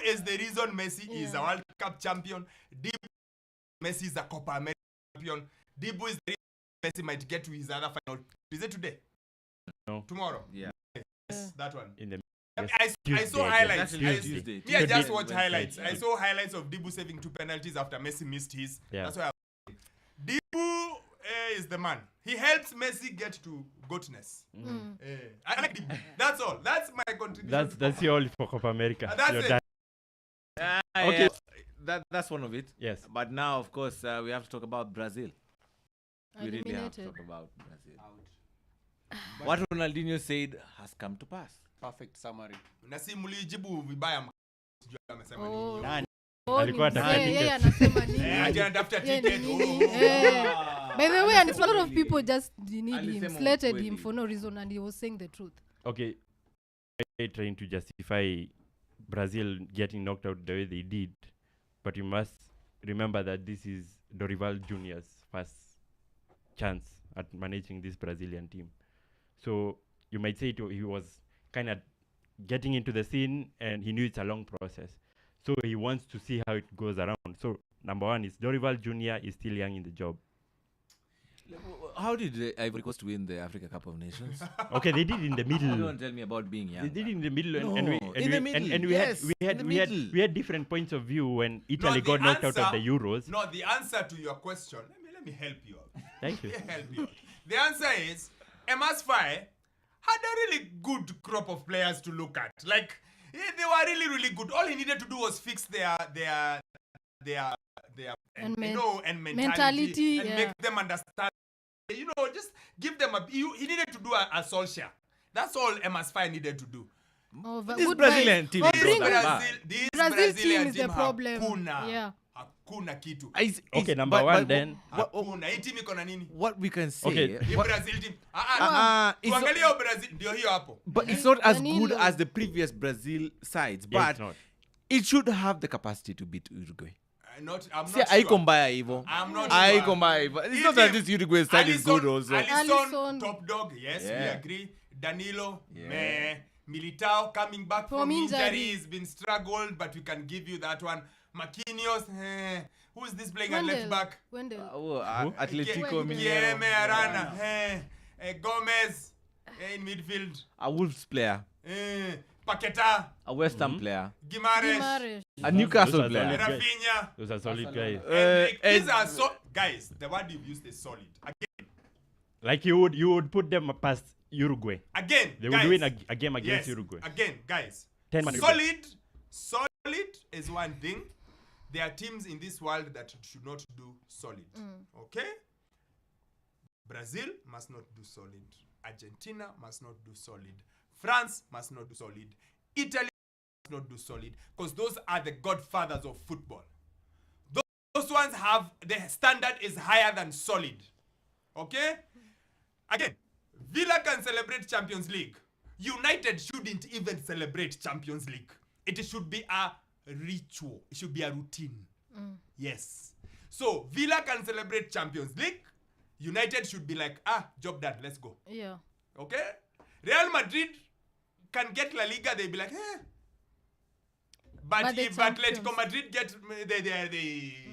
is the reason Messi is a World Cup champion. Dibu, Messi is a Copa America champion. Dibu is the reason Messi might get to his other final. Is it today? No. Tomorrow? Yeah. Yes, that one. In the I saw highlights. Tuesday. I just watched highlights. I saw highlights of Dibu saving 2 penalties after Messi missed his. Yeah. That's why I'm saying. Dibu is the man. He helps Messi get to goatness. I like Dibu. That's all. That's my contribution. That's your all for Copa America. That's You're it. done. Okay. That's one of it. Yes. But now, of course, we have to talk about Brazil. We really have to Eliminated. talk about Brazil. What Ronaldinho said has come to pass. Perfect summary. Na si mlijibu vibaya sijui amesema Oh. nini. Nani? Alikuwa anataka Yeye anasema nini? Aje anatafuta ticket. By the way, and a lot of people just need him, Alisema slated ukweli. him for no reason, and he was saying the truth. Okay. Trying to justify Brazil getting knocked out the way they did, but you must remember that this is Dorival Jr.'s first chance at managing this Brazilian team. So you might say he was kind of getting into the scene and he knew it's a long process. So he wants to see how it goes around. So number one is Dorival Jr. is still young in the job. How did the Ivory Coast win the Africa Cup of Nations? Okay, they did in the middle. Don't tell me about being young. They did in the middle, No, and we had different points of view when Italy got knocked out of the Euros. No, the answer to your question, let me help you out. Thank you. Let me help you out. The answer is MS5 had a really good crop of players to look at. Like, they were really, really good. All he needed to do was fix their And mentality and yeah. make them understand. You know, just give them he needed to do a Solskjaer. That's all MS5 needed to do. Oh, but This good Brazilian vibes. team Oh, is bring not that bad. This Brazil Brazilian team is the problem. Yeah. Hakuna kitu. Okay, number one then. Hakuna. Hii team iko na nini? What we can say. Okay. Hii Brazil team. it's not- Tuangalie hiyo Brazil ndio hiyo hapo. But it's not as Danilo. good as the previous Brazil sides. Yeah, But it's not. it should have the capacity to beat Uruguay. I'm not See, haiko mbaya hivyo. I'm not Haiko sure. mbaya hivyo. It's Hii not that team, this Uruguay side is good also. Alisson, Alisson. top dog. Yes, we Yeah. agree. Danilo, Yeah. meh. Militao coming back from injury. injuries, been struggled, but we can give you that one. Marquinhos, who is this playing at left back? Wendell. Atletico Guilherme Mineiro. Arana, Gomez in midfield, A Wolves player. Paqueta, A West Ham player. Guimares, Guimaraes. A Newcastle Those are player. solid. Rafinha. Those are solid guys. Endrick. These and- are so guys. The word you've used is solid. Like you would put them past Uruguay. Again, They guys. would win a game against Yes, Uruguay. again, guys. 10 man. Solid is one thing. There are teams in this world that should not do solid. Okay? Brazil must not do solid. Argentina must not do solid. France must not do solid. Italy must not do solid. Because those are the godfathers of football. Those ones have, the standard is higher than solid. Okay? Again, Villa can celebrate Champions League. United shouldn't even celebrate Champions League. It should be a ritual. It should be a routine. Yes. So, Villa can celebrate Champions League. United should be like, job done, let's go. Yeah. Okay? Real Madrid can get La Liga, they'll be like, But But the if champions. Atletico Madrid get,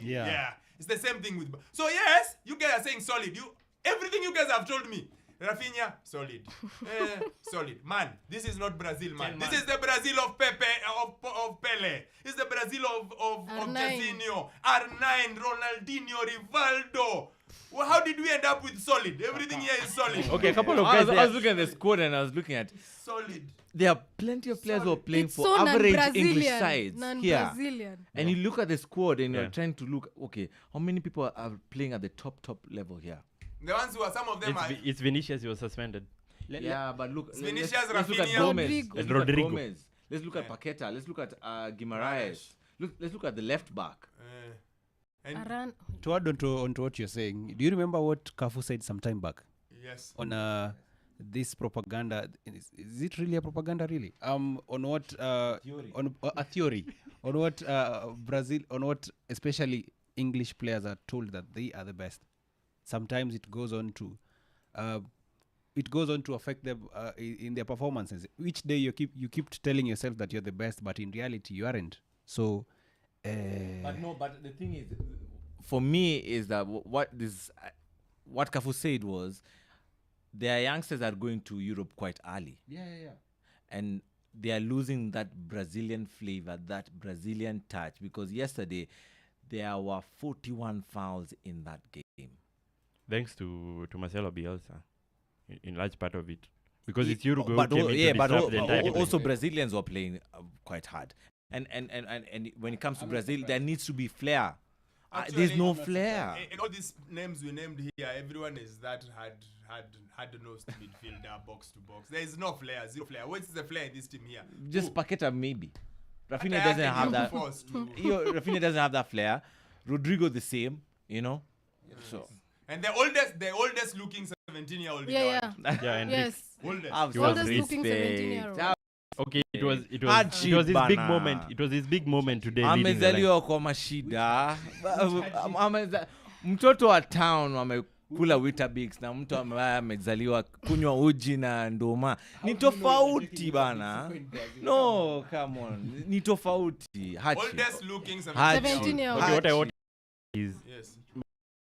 Yeah. yeah. It's the same thing with... So, yes, you guys are saying solid. Everything you guys have told me. Rafinha, solid. Solid. Man, this is not Brazil, man. This is the Brazil of Pepe, of Pele. It's the Brazil of R9. Jairzinho, R9, Ronaldinho, Rivaldo. Well, how did we end up with solid? Everything here is solid. Okay, a couple of I guys was there. looking at the squad and I was looking at Solid. there are plenty of players who are playing It's for so average non-Brazilian. English sides here. Non-Brazilian. And you look at the squad and Yeah. you're trying to look, okay, how many people are playing at the top level here? The ones who are, some of them are... It's Vinicius, he was suspended. But look, Vinicius, let's look at Rafinha. Gomez. Rodrigo. Let's look at Rodrigo. Gomez. Let's look at Paqueta. Let's look at Guimaraes. Let's look at the left back. Aran. To add onto what you're saying, do you remember what Cafu said some time back Yes. on this propaganda? Is it really a propaganda? Really? On what Theory. on a theory on what Brazil, on what especially English players are told that they are the best. Sometimes it goes on to affect them in their performances. Each day you keep telling yourself that you're the best, but in reality you aren't. So, But the thing is, for me, is that what Kafu said was, their youngsters are going to Europe quite early. yeah. And they are losing that Brazilian flavor, that Brazilian touch, because yesterday there were 41 fouls in that game. Thanks to Marcelo Bielsa, in large part of it, because Ye- it's Uruguay but who came al- in yeah, to but disrupt al- the entire al- game. also Brazilians were playing quite hard. And when it comes to Brazil, there needs to be flair. There's Actually, no I'm not flair. And all these names we named here, everyone is that had nosed midfielder, box to box. There is no flair, zero flair. What is the flair in this team here? Just Paqueta maybe. Rafinha Paqueta doesn't can have be that. forced to- Rafinha doesn't have that flair. Rodrigo the same, So And the oldest looking 17-year-old. Yeah. Yeah, and Yes. Oldest. have He was some Oldest looking respect. 17-year-old. okay, it was Hardship his big bana. moment. It was his big moment today. leading the line. Amezaliwa kwa mashida. Mtoto wa town wamekula Weetabix na mtu ambaye amezaliwa kunywa uji na ndoma. Ni tofauti bana. No, come on. Ni tofauti. Oldest looking Hardship. 17-year-old. Okay, what I want is Yes.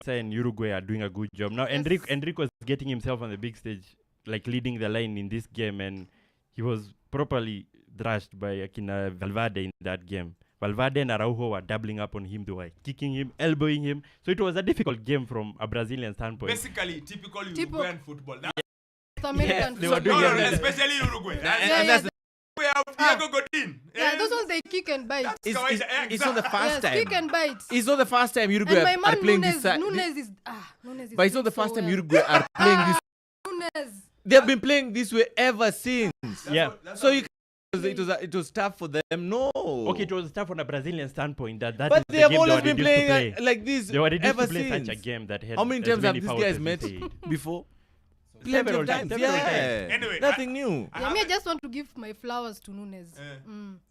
and Uruguay are doing a good job. Now, Yes. Enrique was getting himself on the big stage, like leading the line in this game, and he was properly thrashed by Akina Valverde in that game. Valverde and Araujo were doubling up on him. They were kicking him, elbowing him. So it was a difficult game from a Brazilian standpoint. Basically, typical Uruguayan football. South American they were football. doing No, everything. especially Uruguay. Yeah, yeah. We have Diego Godin. Yeah, those ones they kick and bite. It's not the first Yes, kick time. and bite. It's not the first time Uruguay And my are man playing Nunes, this side. Nunes is But it's not the so first time well. Uruguay are playing this. Nunes. They have been playing this way ever since. Yeah. So it was tough for them. No. Okay, it was tough on a Brazilian standpoint. That But is they the have game always were been reduced to playing play. like this They were reduced ever to play since. such a game that had How many as times have many these fouls guys as we met said. before? Several Plenty of times, times. several Yeah. times. Anyway, Nothing new. Yeah, me, I just want to give my flowers to Nunes.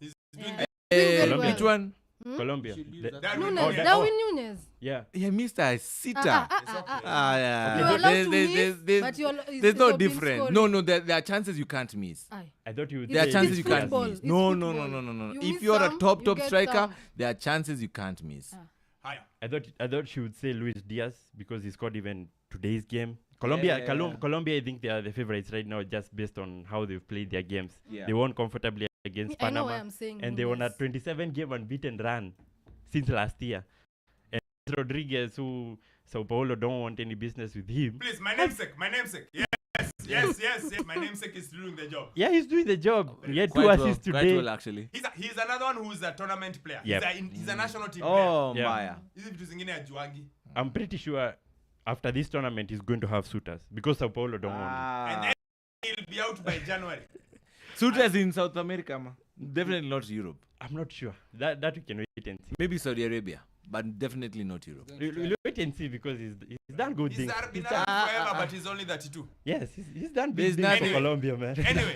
He's doing Yeah. Eh, very which well. one? Colombia. that. Nunes, that- Darwin Nunes. Yeah. Yeah, Mr. Sita. Yeah. You're allowed to There's- miss, there's- but There's no you've been difference. scoring. No, there are chances you can't miss. Aye. I thought you would There are It's- chances it's you can't football. miss. It's No. football. You If miss you're a some, top you get striker, some. there are chances you can't miss. Higher. I thought she would say Luis Diaz because he scored even today's game. Colombia, Yeah. Colombia, I think they are the favorites right now, just based on how they've played their games. Yeah. They won comfortably against I know why Panama, I'm saying and they won a Nunes. 27-game unbeaten run since last year. And Rodriguez, who Sao Paulo don't want any business with him. Please, my namesake. Yes. My namesake is doing the job. Yeah, he's doing the job. He had Quite two well, assists quite today. well, actually. He's another one who's a tournament player. Yep. He's a national team Oh, Yeah. Maya. player. Hizi vitu zingine hajuangi. I'm pretty sure after this tournament he's going to have suitors because Sao Paulo don't want him. And then he'll be out by January. Suitors in South America, ma. Definitely not Europe. I'm not sure. That we can wait and see. Maybe Saudi Arabia, but definitely not Europe. We'll wait and see because he's done good He's things. been around forever, but he's only 32. Yes, he's done There's big things for nothing- Colombia, man. Anyway,